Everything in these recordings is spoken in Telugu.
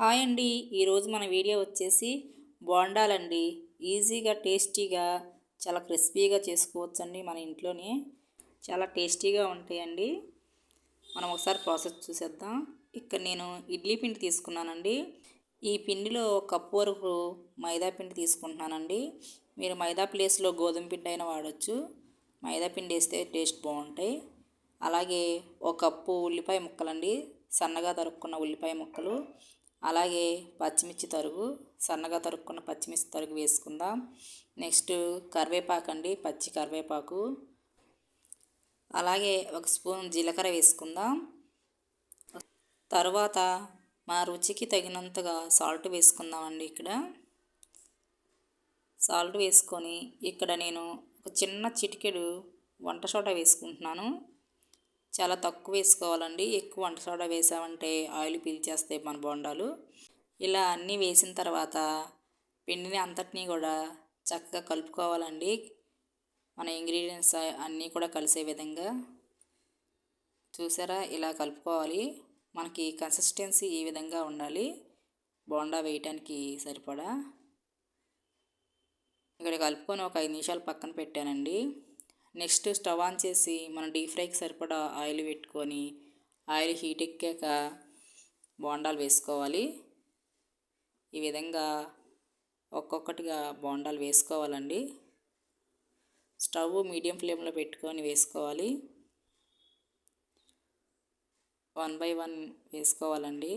హాయ్ అండి. ఈరోజు మన వీడియో వచ్చేసి బోండాలండి. ఈజీగా టేస్టీగా చాలా క్రిస్పీగా చేసుకోవచ్చండి. మన ఇంట్లోనే చాలా టేస్టీగా ఉంటాయండి. మనం ఒకసారి ప్రాసెస్ చూసేద్దాం. ఇక్కడ నేను ఇడ్లీ పిండి తీసుకున్నానండి. ఈ పిండిలో ఒక కప్పు వరకు మైదా పిండి తీసుకుంటున్నానండి. మీరు మైదా ప్లేస్లో గోధుమ పిండి అయినా వాడచ్చు. మైదా పిండి వేస్తే టేస్ట్ బాగుంటాయి. అలాగే ఒక కప్పు ఉల్లిపాయ ముక్కలండి, సన్నగా తరుక్కున్న ఉల్లిపాయ ముక్కలు, అలాగే పచ్చిమిర్చి తరుగు, సన్నగా తరుక్కున్న పచ్చిమిర్చి తరుగు వేసుకుందాం. నెక్స్ట్ కరివేపాకు అండి, పచ్చి కరివేపాకు, అలాగే ఒక స్పూన్ జీలకర్ర వేసుకుందాం. తర్వాత మా రుచికి తగినంతగా సాల్ట్ వేసుకుందామండి. ఇక్కడ సాల్ట్ వేసుకొని ఇక్కడ నేను ఒక చిన్న చిటికెడు వంట సోడా వేసుకుంటున్నాను. చాలా తక్కువ వేసుకోవాలండి. ఎక్కువ వంట సోడా వేసామంటే ఆయిల్ పీల్చేస్తాయి మన బోండాలు. ఇలా అన్నీ వేసిన తర్వాత పిండిని అంతటినీ కూడా చక్కగా కలుపుకోవాలండి. మన ఇంగ్రీడియంట్స్ అన్నీ కూడా కలిసే విధంగా చూసారా, ఇలా కలుపుకోవాలి. మనకి కన్సిస్టెన్సీ ఈ విధంగా ఉండాలి బోండా వేయటానికి సరిపడా. ఇక్కడ కలుపుకొని ఒక 5 నిమిషాలు పక్కన పెట్టానండి. నెక్స్ట్ స్టవ్ ఆన్ చేసి మనం డీప్ ఫ్రైకి సరిపడా ఆయిల్ పెట్టుకొని ఆయిల్ హీట్ ఎక్కాక బోండాలు వేసుకోవాలి. ఈ విధంగా ఒక్కొక్కటిగా బోండాలు వేసుకోవాలండి. స్టవ్ మీడియం ఫ్లేమ్లో పెట్టుకొని వేసుకోవాలి. 1 బై 1 వేసుకోవాలండి.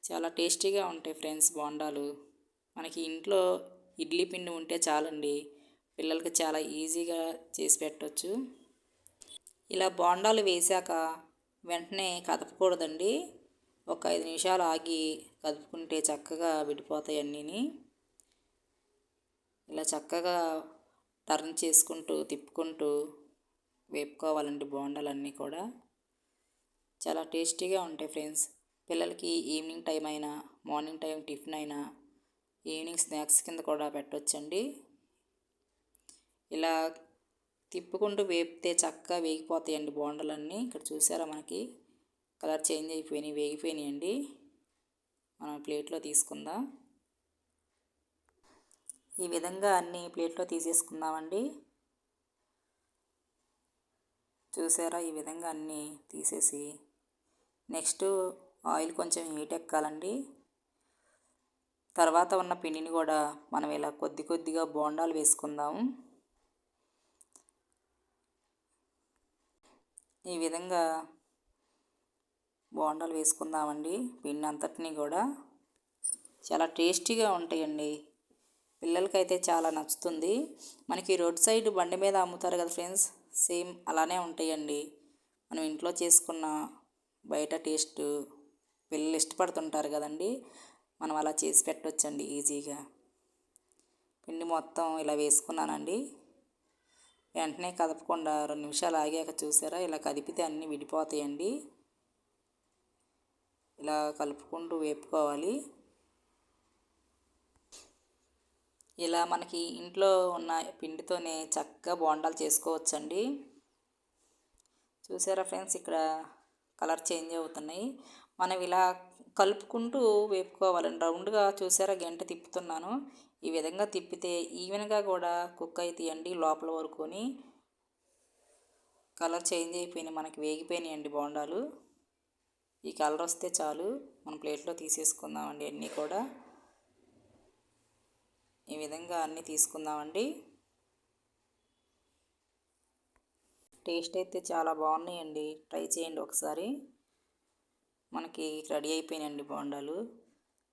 చాలా టేస్టీగా ఉంటాయి ఫ్రెండ్స్ బోండాలు. మనకి ఇంట్లో ఇడ్లీ పిండి ఉంటే చాలండి, పిల్లలకి చాలా ఈజీగా చేసి పెట్టవచ్చు. ఇలా బోండాలు వేశాక వెంటనే కదపకూడదండి. ఒక 5 నిమిషాలు ఆగి కదుపుకుంటే చక్కగా విడిపోతాయి అన్నీని. ఇలా చక్కగా టర్న్ చేసుకుంటూ తిప్పుకుంటూ వేపుకోవాలండి బోండాలన్నీ కూడా. చాలా టేస్టీగా ఉంటాయి ఫ్రెండ్స్. పిల్లలకి ఈవినింగ్ టైం అయినా, మార్నింగ్ టైం టిఫిన్ అయినా, ఈవినింగ్ స్నాక్స్ కింద కూడా పెట్టవచ్చండి. ఇలా తిప్పుకుంటూ వేపితే చక్కగా వేగిపోతాయండి బోండాలన్నీ. ఇక్కడ చూసారా, మనకి కలర్ చేంజ్ అయిపోయినాయి, వేగిపోయినాయండి. మనం ప్లేట్లో తీసుకుందాం. ఈ విధంగా అన్నీ ప్లేట్లో తీసేసుకుందామండి. చూసారా, ఈ విధంగా అన్నీ తీసేసి నెక్స్ట్ ఆయిల్ కొంచెం హీట్ ఎక్కాలండి. తర్వాత ఉన్న పిండిని కూడా మనం ఇలా కొద్ది కొద్దిగా బోండాలు వేసుకుందాము. ఈ విధంగా బోండాలు వేసుకుందామండి. పిండి అంతటినీ కూడా చాలా టేస్టీగా ఉంటాయండి. పిల్లలకైతే చాలా నచ్చుతుంది. మనకి రోడ్ సైడ్ బండి మీద అమ్ముతారు కదా ఫ్రెండ్స్, సేమ్ అలానే ఉంటాయండి. మనం ఇంట్లో చేసుకున్న బయట టేస్ట్ పిల్లలు ఇష్టపడుతుంటారు కదండి. మనం అలా చేసి పెట్టవచ్చండి ఈజీగా. పిండి మొత్తం ఇలా వేసుకున్నానండి. వెంటనే కదపకుండా 2 నిమిషాలు ఆగాక చూసారా, ఇలా కదిపితే అన్నీ విడిపోతాయండి. ఇలా కలుపుకుంటూ వేపుకోవాలి. ఇలా మనకి ఇంట్లో ఉన్న పిండితోనే చక్కగా బోండాలు చేసుకోవచ్చండి. చూసారా ఫ్రెండ్స్, ఇక్కడ కలర్ చేంజ్ అవుతున్నాయి. మనం ఇలా కలుపుకుంటూ వేపుకోవాలండి. రౌండ్గా చూసారా, గంట తిప్పుతున్నాను. ఈ విధంగా తిప్పితే ఈవెన్గా కూడా కుక్ అవుతాయండి లోపల వరకుని. కలర్ చేంజ్ అయిపోయినాయి, మనకి వేగిపోయినాయండి బోండాలు. ఈ కలర్ వస్తే చాలు, మనం ప్లేట్లో తీసేసుకుందామండి. అన్నీ కూడా ఈ విధంగా అన్నీ తీసుకుందామండి. టేస్ట్ అయితే చాలా బాగున్నాయండి, ట్రై చేయండి ఒకసారి. మనకి రెడీ అయిపోయినాయండి బోండాలు.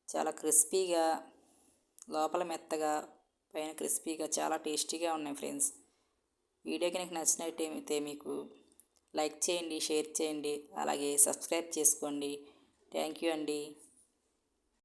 చాలా క్రిస్పీగా, లోపల మెత్తగా, పైన క్రిస్పీగా, చాలా టేస్టీగా ఉన్నాయి ఫ్రెండ్స్. వీడియో కనుక నచ్చినట్టయితే మీకు లైక్ చేయండి, షేర్ చేయండి, అలాగే సబ్స్క్రైబ్ చేసుకోండి. థ్యాంక్ యూ అండి.